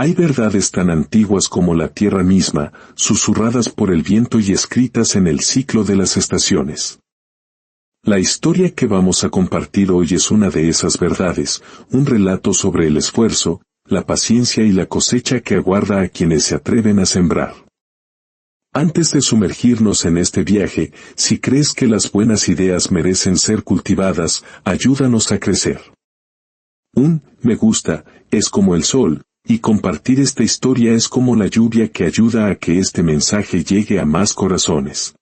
Hay verdades tan antiguas como la tierra misma, susurradas por el viento y escritas en el ciclo de las estaciones. La historia que vamos a compartir hoy es una de esas verdades, un relato sobre el esfuerzo, la paciencia y la cosecha que aguarda a quienes se atreven a sembrar. Antes de sumergirnos en este viaje, si crees que las buenas ideas merecen ser cultivadas, ayúdanos a crecer. Un me gusta es como el sol, y compartir esta historia es como la lluvia que ayuda a que este mensaje llegue a más corazones.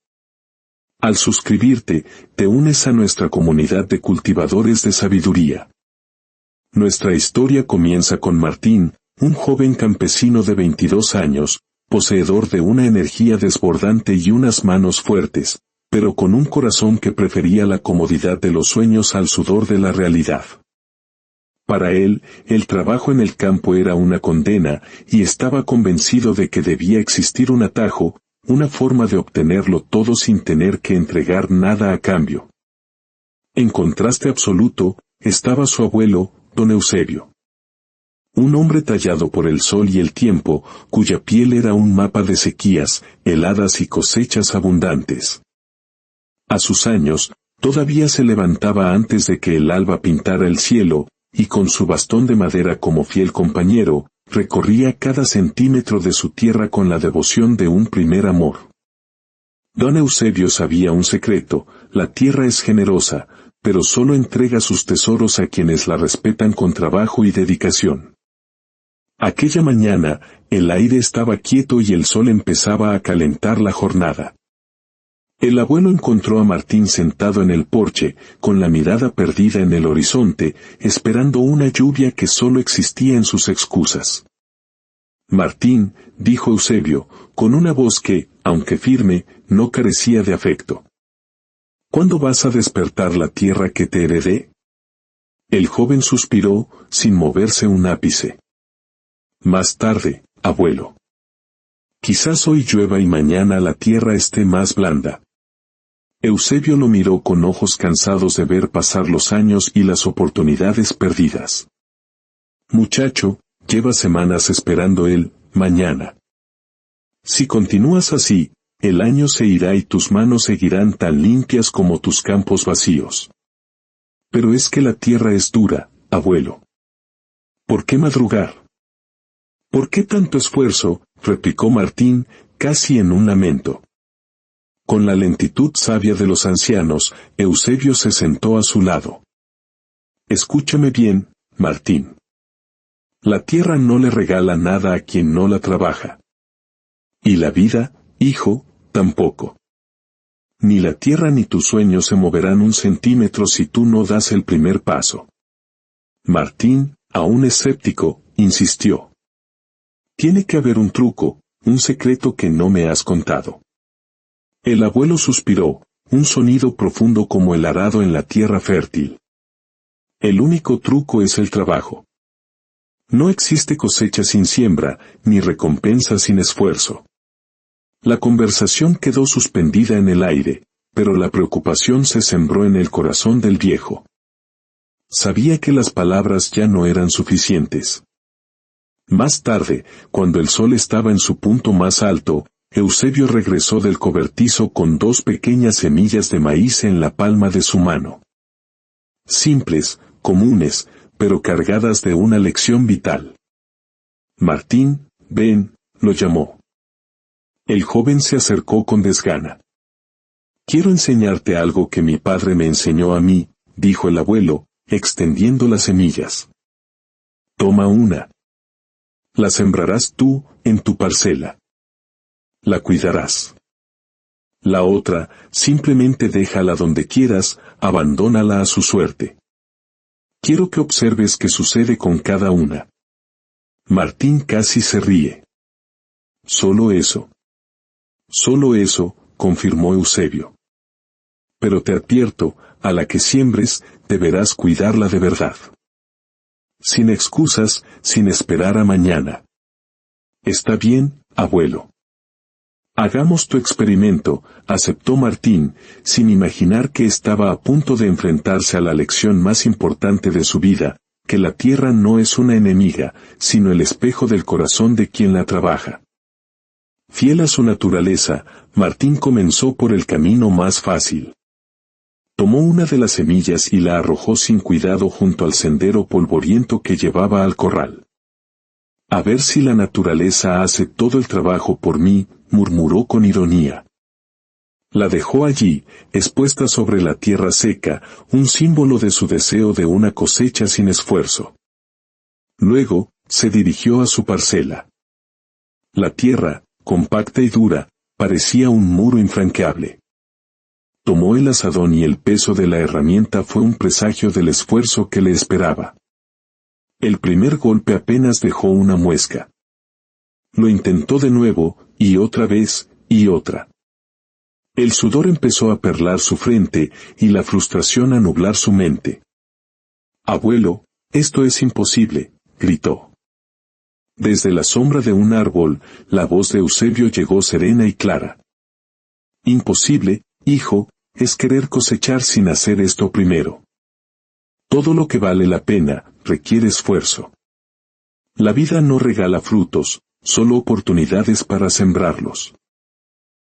Al suscribirte, te unes a nuestra comunidad de cultivadores de sabiduría. Nuestra historia comienza con Martín, un joven campesino de 22 años, poseedor de una energía desbordante y unas manos fuertes, pero con un corazón que prefería la comodidad de los sueños al sudor de la realidad. Para él, el trabajo en el campo era una condena, y estaba convencido de que debía existir un atajo, una forma de obtenerlo todo sin tener que entregar nada a cambio. En contraste absoluto, estaba su abuelo, don Eusebio. Un hombre tallado por el sol y el tiempo, cuya piel era un mapa de sequías, heladas y cosechas abundantes. A sus años, todavía se levantaba antes de que el alba pintara el cielo, y con su bastón de madera como fiel compañero, recorría cada centímetro de su tierra con la devoción de un primer amor. Don Eusebio sabía un secreto: la tierra es generosa, pero solo entrega sus tesoros a quienes la respetan con trabajo y dedicación. Aquella mañana, el aire estaba quieto y el sol empezaba a calentar la jornada. El abuelo encontró a Martín sentado en el porche, con la mirada perdida en el horizonte, esperando una lluvia que solo existía en sus excusas. Martín, dijo Eusebio, con una voz que, aunque firme, no carecía de afecto. ¿Cuándo vas a despertar la tierra que te heredé? El joven suspiró, sin moverse un ápice. Más tarde, abuelo. Quizás hoy llueva y mañana la tierra esté más blanda. Eusebio lo miró con ojos cansados de ver pasar los años y las oportunidades perdidas. Muchacho, llevas semanas esperando el mañana. Si continúas así, el año se irá y tus manos seguirán tan limpias como tus campos vacíos. Pero es que la tierra es dura, abuelo. ¿Por qué madrugar? ¿Por qué tanto esfuerzo?, replicó Martín, casi en un lamento. Con la lentitud sabia de los ancianos, Eusebio se sentó a su lado. Escúchame bien, Martín. La tierra no le regala nada a quien no la trabaja. Y la vida, hijo, tampoco. Ni la tierra ni tus sueños se moverán un centímetro si tú no das el primer paso. Martín, aún escéptico, insistió. Tiene que haber un truco, un secreto que no me has contado. El abuelo suspiró, un sonido profundo como el arado en la tierra fértil. El único truco es el trabajo. No existe cosecha sin siembra, ni recompensa sin esfuerzo. La conversación quedó suspendida en el aire, pero la preocupación se sembró en el corazón del viejo. Sabía que las palabras ya no eran suficientes. Más tarde, cuando el sol estaba en su punto más alto, Eusebio regresó del cobertizo con 2 pequeñas semillas de maíz en la palma de su mano. Simples, comunes, pero cargadas de una lección vital. Martín, ven, lo llamó. El joven se acercó con desgana. Quiero enseñarte algo que mi padre me enseñó a mí, dijo el abuelo, extendiendo las semillas. Toma una. La sembrarás tú, en tu parcela. La cuidarás. La otra, simplemente déjala donde quieras, abandónala a su suerte. Quiero que observes qué sucede con cada una. Martín casi se ríe. Solo eso. Solo eso, confirmó Eusebio. Pero te advierto, a la que siembres, deberás cuidarla de verdad. Sin excusas, sin esperar a mañana. Está bien, abuelo. Hagamos tu experimento, aceptó Martín, sin imaginar que estaba a punto de enfrentarse a la lección más importante de su vida, que la tierra no es una enemiga, sino el espejo del corazón de quien la trabaja. Fiel a su naturaleza, Martín comenzó por el camino más fácil. Tomó una de las semillas y la arrojó sin cuidado junto al sendero polvoriento que llevaba al corral. A ver si la naturaleza hace todo el trabajo por mí, murmuró con ironía. La dejó allí, expuesta sobre la tierra seca, un símbolo de su deseo de una cosecha sin esfuerzo. Luego, se dirigió a su parcela. La tierra, compacta y dura, parecía un muro infranqueable. Tomó el azadón y el peso de la herramienta fue un presagio del esfuerzo que le esperaba. El primer golpe apenas dejó una muesca. Lo intentó de nuevo, y otra vez, y otra. El sudor empezó a perlar su frente, y la frustración a nublar su mente. «Abuelo, esto es imposible», gritó. Desde la sombra de un árbol, la voz de Eusebio llegó serena y clara. «Imposible, hijo, es querer cosechar sin hacer esto primero. Todo lo que vale la pena, requiere esfuerzo. La vida no regala frutos, solo oportunidades para sembrarlos».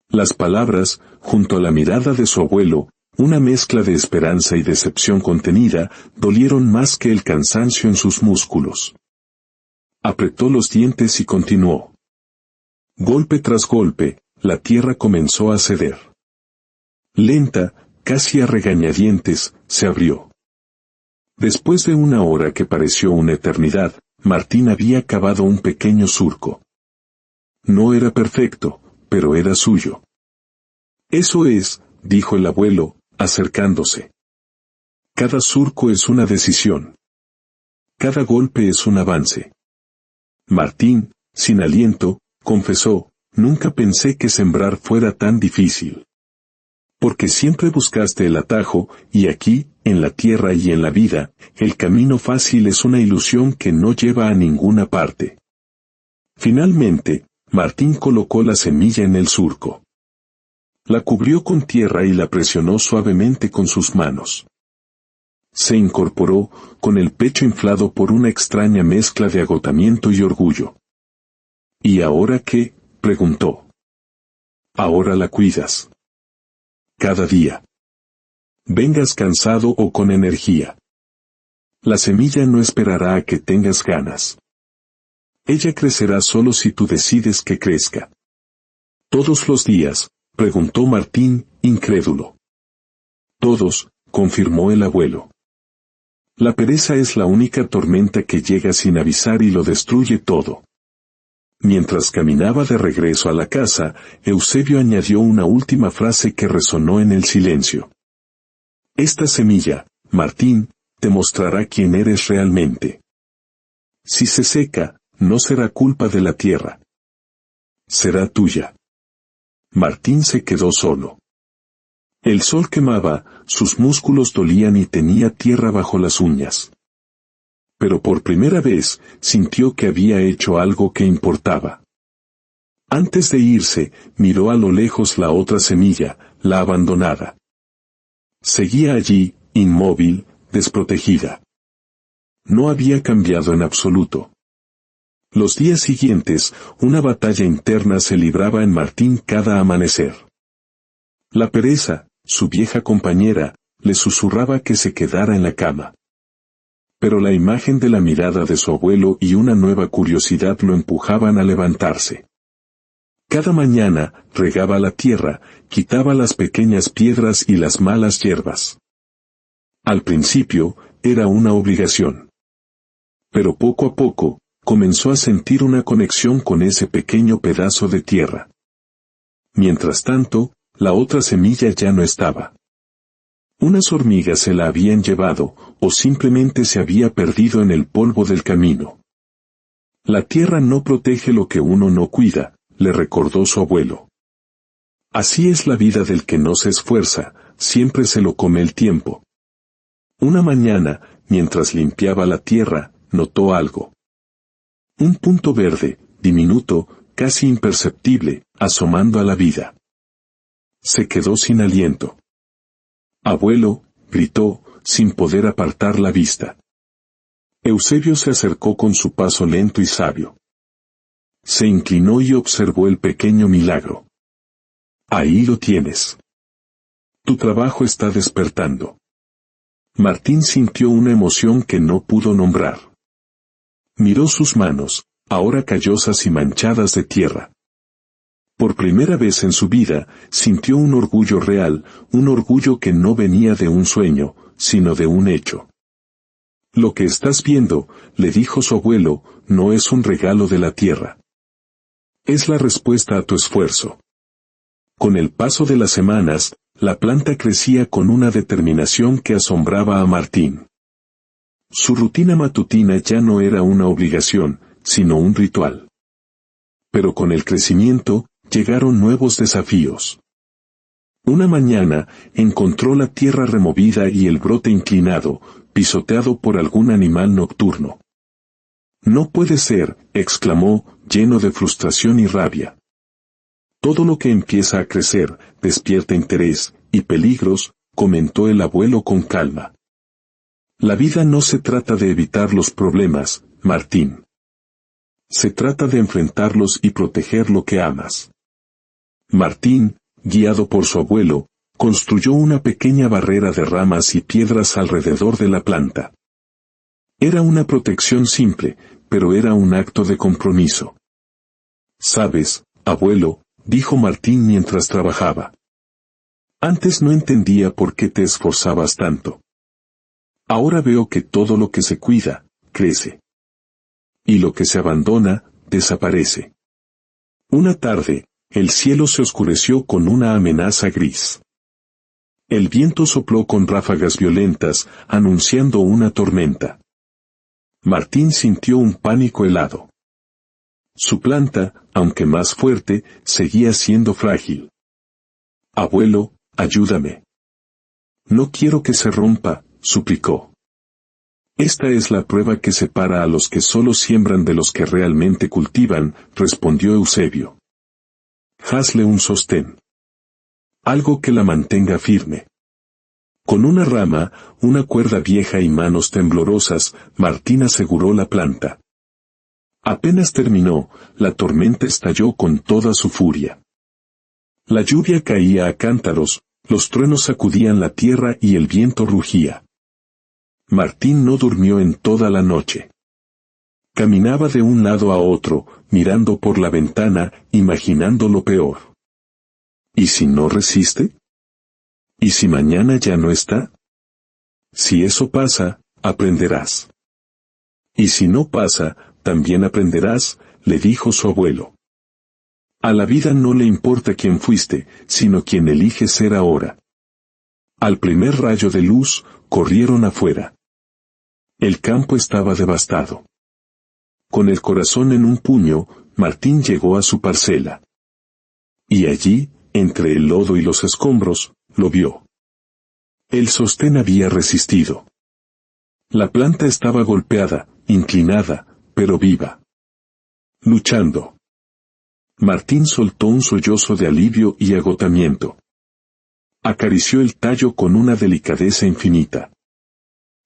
Las palabras, junto a la mirada de su abuelo, una mezcla de esperanza y decepción contenida, dolieron más que el cansancio en sus músculos. Apretó los dientes y continuó. Golpe tras golpe, la tierra comenzó a ceder. Lenta, casi a regañadientes, se abrió. Después de una hora que pareció una eternidad, Martín había cavado un pequeño surco. No era perfecto, pero era suyo. Eso es, dijo el abuelo, acercándose. Cada surco es una decisión. Cada golpe es un avance. Martín, sin aliento, confesó, nunca pensé que sembrar fuera tan difícil. Porque siempre buscaste el atajo, y aquí, en la tierra y en la vida, el camino fácil es una ilusión que no lleva a ninguna parte. Finalmente, Martín colocó la semilla en el surco. La cubrió con tierra y la presionó suavemente con sus manos. Se incorporó, con el pecho inflado por una extraña mezcla de agotamiento y orgullo. ¿Y ahora qué?, preguntó. Ahora la cuidas. Cada día. Vengas cansado o con energía. La semilla no esperará a que tengas ganas. Ella crecerá solo si tú decides que crezca. ¿Todos los días?, preguntó Martín, incrédulo. Todos, confirmó el abuelo. La pereza es la única tormenta que llega sin avisar y lo destruye todo. Mientras caminaba de regreso a la casa, Eusebio añadió una última frase que resonó en el silencio. Esta semilla, Martín, te mostrará quién eres realmente. Si se seca, no será culpa de la tierra. Será tuya. Martín se quedó solo. El sol quemaba, sus músculos dolían y tenía tierra bajo las uñas. Pero por primera vez, sintió que había hecho algo que importaba. Antes de irse, miró a lo lejos la otra semilla, la abandonada. Seguía allí, inmóvil, desprotegida. No había cambiado en absoluto. Los días siguientes, una batalla interna se libraba en Martín cada amanecer. La pereza, su vieja compañera, le susurraba que se quedara en la cama. Pero la imagen de la mirada de su abuelo y una nueva curiosidad lo empujaban a levantarse. Cada mañana, regaba la tierra, quitaba las pequeñas piedras y las malas hierbas. Al principio, era una obligación. Pero poco a poco, comenzó a sentir una conexión con ese pequeño pedazo de tierra. Mientras tanto, la otra semilla ya no estaba. Unas hormigas se la habían llevado, o simplemente se había perdido en el polvo del camino. La tierra no protege lo que uno no cuida, le recordó su abuelo. Así es la vida del que no se esfuerza, siempre se lo come el tiempo. Una mañana, mientras limpiaba la tierra, notó algo. Un punto verde, diminuto, casi imperceptible, asomando a la vida. Se quedó sin aliento. «Abuelo», gritó, sin poder apartar la vista. Eusebio se acercó con su paso lento y sabio. Se inclinó y observó el pequeño milagro. Ahí lo tienes. Tu trabajo está despertando. Martín sintió una emoción que no pudo nombrar. Miró sus manos, ahora callosas y manchadas de tierra. Por primera vez en su vida, sintió un orgullo real, un orgullo que no venía de un sueño, sino de un hecho. Lo que estás viendo, le dijo su abuelo, no es un regalo de la tierra. Es la respuesta a tu esfuerzo. Con el paso de las semanas, la planta crecía con una determinación que asombraba a Martín. Su rutina matutina ya no era una obligación, sino un ritual. Pero con el crecimiento, llegaron nuevos desafíos. Una mañana, encontró la tierra removida y el brote inclinado, pisoteado por algún animal nocturno. No puede ser, exclamó, lleno de frustración y rabia. Todo lo que empieza a crecer, despierta interés, y peligros, comentó el abuelo con calma. La vida no se trata de evitar los problemas, Martín. Se trata de enfrentarlos y proteger lo que amas. Martín, guiado por su abuelo, construyó una pequeña barrera de ramas y piedras alrededor de la planta. Era una protección simple, pero era un acto de compromiso. «Sabes, abuelo», dijo Martín mientras trabajaba. «Antes no entendía por qué te esforzabas tanto. Ahora veo que todo lo que se cuida, crece. Y lo que se abandona, desaparece». Una tarde, el cielo se oscureció con una amenaza gris. El viento sopló con ráfagas violentas, anunciando una tormenta. Martín sintió un pánico helado. Su planta, aunque más fuerte, seguía siendo frágil. «Abuelo, ayúdame». «No quiero que se rompa», suplicó. «Esta es la prueba que separa a los que solo siembran de los que realmente cultivan», respondió Eusebio. «Hazle un sostén. Algo que la mantenga firme». Con una rama, una cuerda vieja y manos temblorosas, Martín aseguró la planta. Apenas terminó, la tormenta estalló con toda su furia. La lluvia caía a cántaros, los truenos sacudían la tierra y el viento rugía. Martín no durmió en toda la noche. Caminaba de un lado a otro, mirando por la ventana, imaginando lo peor. ¿Y si no resiste? ¿Y si mañana ya no está? Si eso pasa, aprenderás. Y si no pasa, también aprenderás, le dijo su abuelo. A la vida no le importa quién fuiste, sino quién elige ser ahora. Al primer rayo de luz, corrieron afuera. El campo estaba devastado. Con el corazón en un puño, Martín llegó a su parcela. Y allí, entre el lodo y los escombros, lo vio. El sostén había resistido. La planta estaba golpeada, inclinada, pero viva. Luchando. Martín soltó un sollozo de alivio y agotamiento. Acarició el tallo con una delicadeza infinita.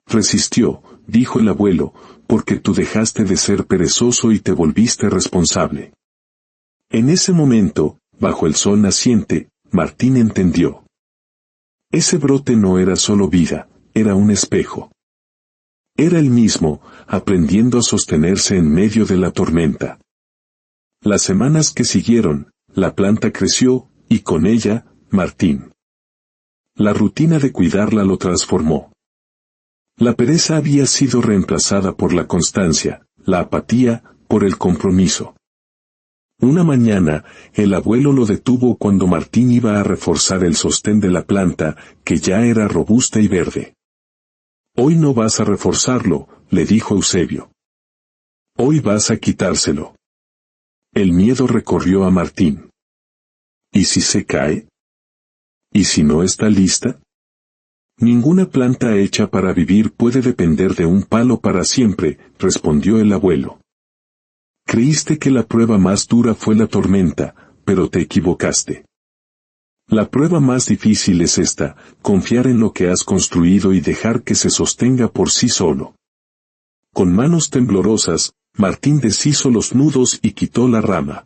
Resistió, dijo el abuelo, porque tú dejaste de ser perezoso y te volviste responsable. En ese momento, bajo el sol naciente, Martín entendió. Ese brote no era solo vida, era un espejo. Era él mismo, aprendiendo a sostenerse en medio de la tormenta. Las semanas que siguieron, la planta creció, y con ella, Martín. La rutina de cuidarla lo transformó. La pereza había sido reemplazada por la constancia, la apatía, por el compromiso. Una mañana, el abuelo lo detuvo cuando Martín iba a reforzar el sostén de la planta, que ya era robusta y verde. «Hoy no vas a reforzarlo», le dijo Eusebio. «Hoy vas a quitárselo». El miedo recorrió a Martín. ¿Y si se cae? ¿Y si no está lista? Ninguna planta hecha para vivir puede depender de un palo para siempre, respondió el abuelo. Creíste que la prueba más dura fue la tormenta, pero te equivocaste. La prueba más difícil es esta, confiar en lo que has construido y dejar que se sostenga por sí solo. Con manos temblorosas, Martín deshizo los nudos y quitó la rama.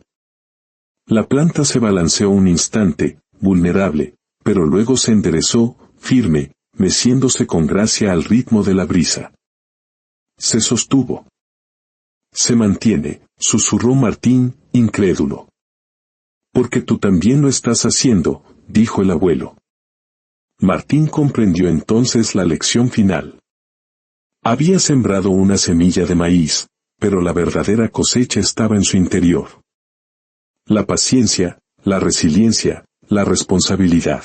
La planta se balanceó un instante, vulnerable, pero luego se enderezó, firme, meciéndose con gracia al ritmo de la brisa. Se sostuvo. Se mantiene, susurró Martín, incrédulo. Porque tú también lo estás haciendo, dijo el abuelo. Martín comprendió entonces la lección final. Había sembrado una semilla de maíz, pero la verdadera cosecha estaba en su interior. La paciencia, la resiliencia, la responsabilidad.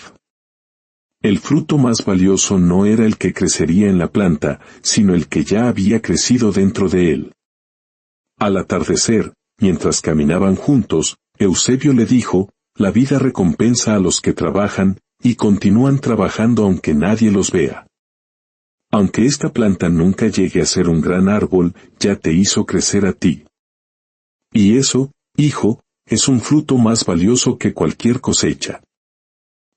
El fruto más valioso no era el que crecería en la planta, sino el que ya había crecido dentro de él. Al atardecer, mientras caminaban juntos, Eusebio le dijo, la vida recompensa a los que trabajan, y continúan trabajando aunque nadie los vea. Aunque esta planta nunca llegue a ser un gran árbol, ya te hizo crecer a ti. Y eso, hijo, es un fruto más valioso que cualquier cosecha.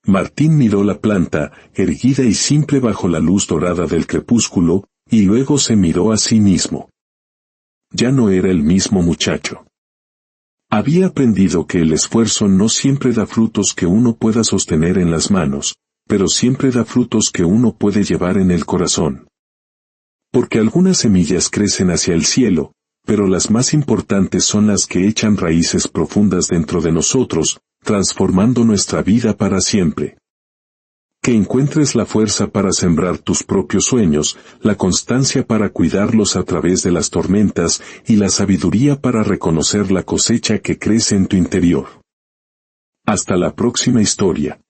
Martín miró la planta, erguida y simple bajo la luz dorada del crepúsculo, y luego se miró a sí mismo. Ya no era el mismo muchacho. Había aprendido que el esfuerzo no siempre da frutos que uno pueda sostener en las manos, pero siempre da frutos que uno puede llevar en el corazón. Porque algunas semillas crecen hacia el cielo, pero las más importantes son las que echan raíces profundas dentro de nosotros, transformando nuestra vida para siempre. Que encuentres la fuerza para sembrar tus propios sueños, la constancia para cuidarlos a través de las tormentas y la sabiduría para reconocer la cosecha que crece en tu interior. Hasta la próxima historia.